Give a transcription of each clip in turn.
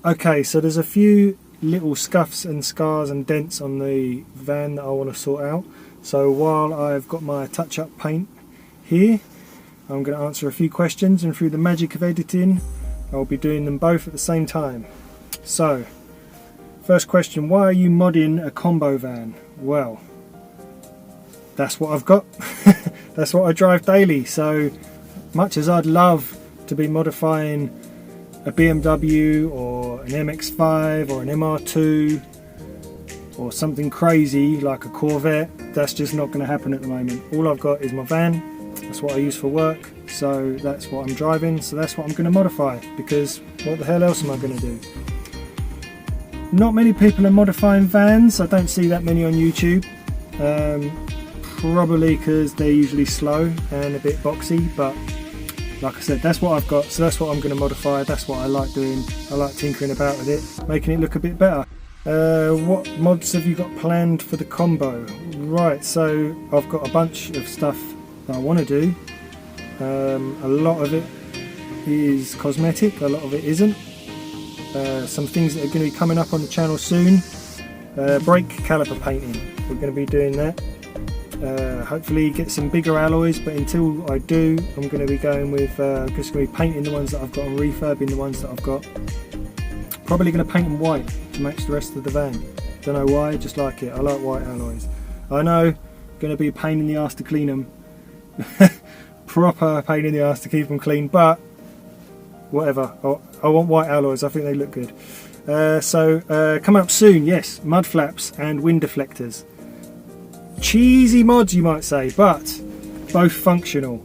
Okay, so there's a few little scuffs and scars and dents on the van that I want to sort out. So while I've got my touch-up paint here, I'm going to answer a few questions, and through the magic of editing I'll be doing them both at the same time. So, first question, why are you modding a combo van? Well, that's what I've got. That's what I drive daily. So much as I'd love to be modifying a BMW or an MX-5 or an MR2 or something crazy like a Corvette, that's just not going to happen at the moment. All I've got is my van. That's what I use for work, so that's what I'm driving, so that's what I'm going to modify, because what the hell else am I going to do? Not many people are modifying vans. I don't see that many on YouTube, probably because they're usually slow and a bit boxy, but like I said, that's what I've got, so that's what I'm going to modify. That's what I like doing. I like tinkering about with it, making it look a bit better. What mods have you got planned for the combo? Right, so I've got a bunch of stuff that I want to do. A lot of it is cosmetic, a lot of it isn't. Some things that are going to be coming up on the channel soon. Brake caliper painting, we're going to be doing that. Hopefully get some bigger alloys, but until I do, I'm going to be going with just going to be painting the ones that I've got and refurbing the ones that I've got. Probably going to paint them white to match the rest of the van. Don't know why, just like it. I like white alloys. I know, going to be a pain in the ass to clean them. Proper pain in the ass to keep them clean, but whatever. I want white alloys. I think they look good. Coming up soon, yes, mud flaps and wind deflectors. Cheesy mods, you might say, but both functional.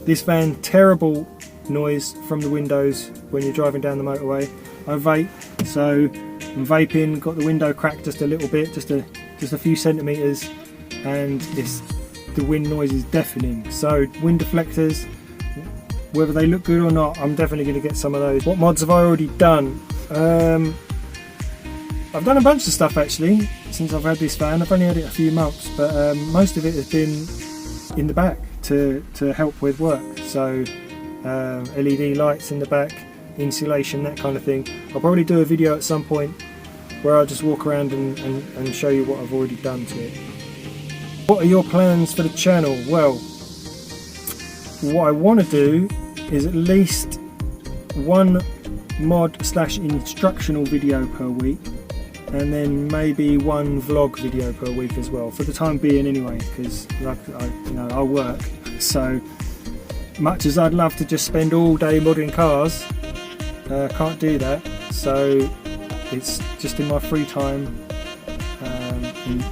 This van, terrible noise from the windows when you're driving down the motorway. I vape, so I'm vaping, got the window cracked just a little bit, just a few centimetres, and the wind noise is deafening. So wind deflectors, whether they look good or not, I'm definitely going to get some of those. What mods have I already done? I've done a bunch of stuff actually since I've had this van. I've only had it a few months, but most of it has been in the back to help with work. So LED lights in the back, insulation, that kind of thing. I'll probably do a video at some point where I'll just walk around and show you what I've already done to it. What are your plans for the channel? Well, what I want to do is at least one mod/instructional video per week, and then maybe one vlog video per week as well, for the time being anyway, because I work. So much as I'd love to just spend all day modding cars, can't do that, so it's just in my free time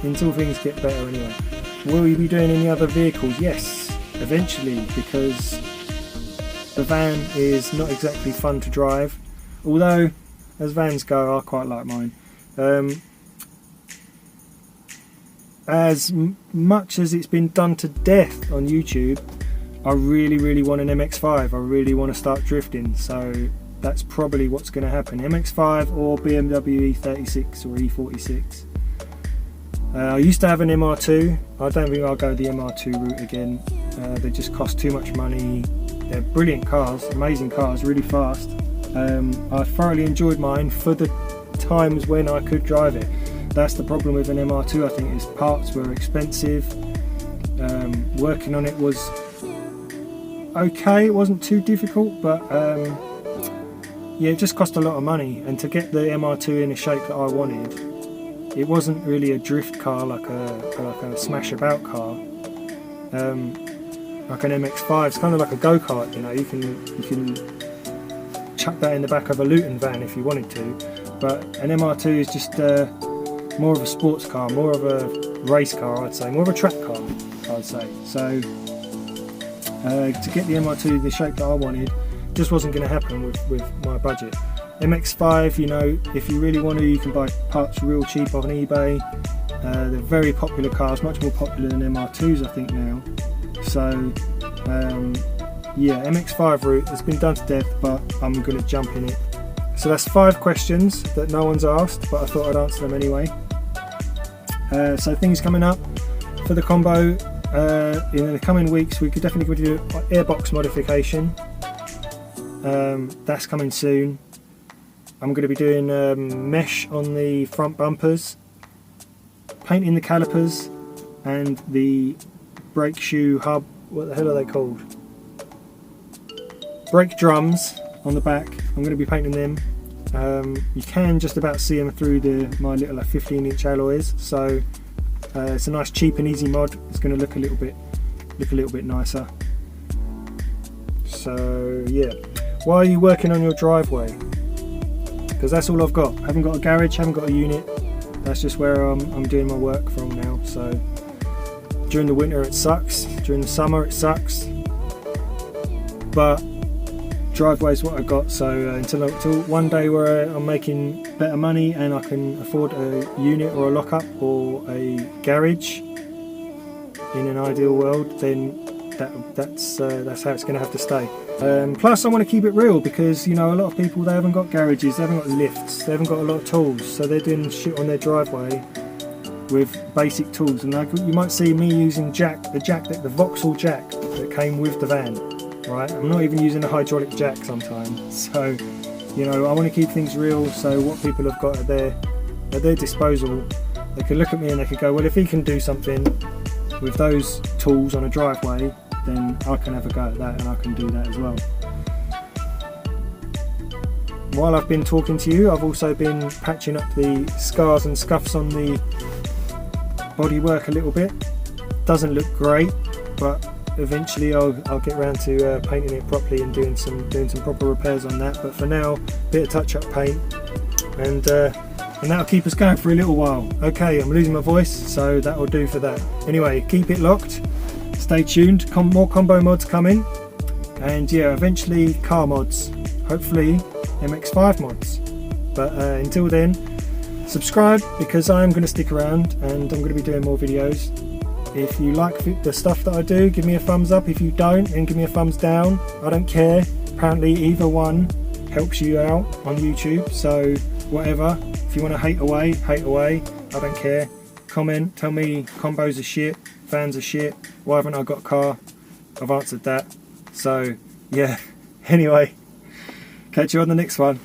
until things get better anyway. Will you be doing any other vehicles? Yes, eventually, because the van is not exactly fun to drive, although as vans go I quite like mine. As much as it's been done to death on YouTube, I really want an MX-5. I really want to start drifting, so that's probably what's going to happen. MX-5 or BMW E36 or E46. I used to have an MR2. I don't think I'll go the MR2 route again. They just cost too much money. They're brilliant cars, amazing cars, really fast. I thoroughly enjoyed mine for the times when I could drive it. That's the problem with an MR2, I think, is parts were expensive. Working on it was okay, it wasn't too difficult, but yeah, it just cost a lot of money, and to get the MR2 in a shape that I wanted, it wasn't really a drift car like a smash about car. Like an MX-5, it's kind of like a go-kart, you know. You can chuck that in the back of a Luton van if you wanted to, but an MR2 is just more of a sports car, more of a race car, I'd say, more of a track car, I'd say. So to get the MR2 in the shape that I wanted just wasn't going to happen with my budget. MX-5, you know, if you really want to, you can buy parts real cheap on eBay. They're very popular cars, much more popular than MR2s I think now. So yeah, MX-5 route has been done to death, but I'm going to jump in it. So that's 5 questions that no one's asked, but I thought I'd answer them anyway. So things coming up for the combo in the coming weeks. We could definitely do airbox modification. That's coming soon. I'm going to be doing mesh on the front bumpers, painting the calipers and the brake shoe hub, what the hell are they called? Brake drums on the back. I'm going to be painting them. You can just about see them through my little 15-inch alloys, so it's a nice cheap and easy mod. It's going to look a little bit nicer. So yeah, why are you working on your driveway? Because that's all I've got. I haven't got a garage, haven't got a unit. That's just where I'm doing my work from now. So during the winter it sucks, during the summer it sucks, but driveway's what I got. So until one day where I'm making better money and I can afford a unit or a lockup or a garage in an ideal world, then that's how it's going to have to stay. Plus I want to keep it real, because you know, a lot of people, they haven't got garages, they haven't got lifts, they haven't got a lot of tools, so they're doing shit on their driveway with basic tools. And you might see me using the Vauxhall jack that came with the van, right? I'm not even using a hydraulic jack sometimes. So you know, I want to keep things real, so what people have got at their disposal, they can look at me and they can go, well, if he can do something with those tools on a driveway, then I can have a go at that, and I can do that as well. While I've been talking to you, I've also been patching up the scars and scuffs on the bodywork a little bit. Doesn't look great, but eventually I'll get around to painting it properly and doing some proper repairs on that. But for now, a bit of touch-up paint, and that'll keep us going for a little while. Okay, I'm losing my voice, so that'll do for that. Anyway, keep it locked, stay tuned, more combo mods coming, and yeah, eventually car mods, hopefully MX-5 mods. But until then, subscribe, because I'm going to stick around and I'm going to be doing more videos. If you like the stuff that I do, give me a thumbs up. If you don't, then give me a thumbs down. I don't care. Apparently either one helps you out on YouTube, so whatever. If you want to hate away, I don't care. Comment, tell me combos are shit, vans are shit, why haven't I got a car? I've answered that. So yeah, anyway, catch you on the next one.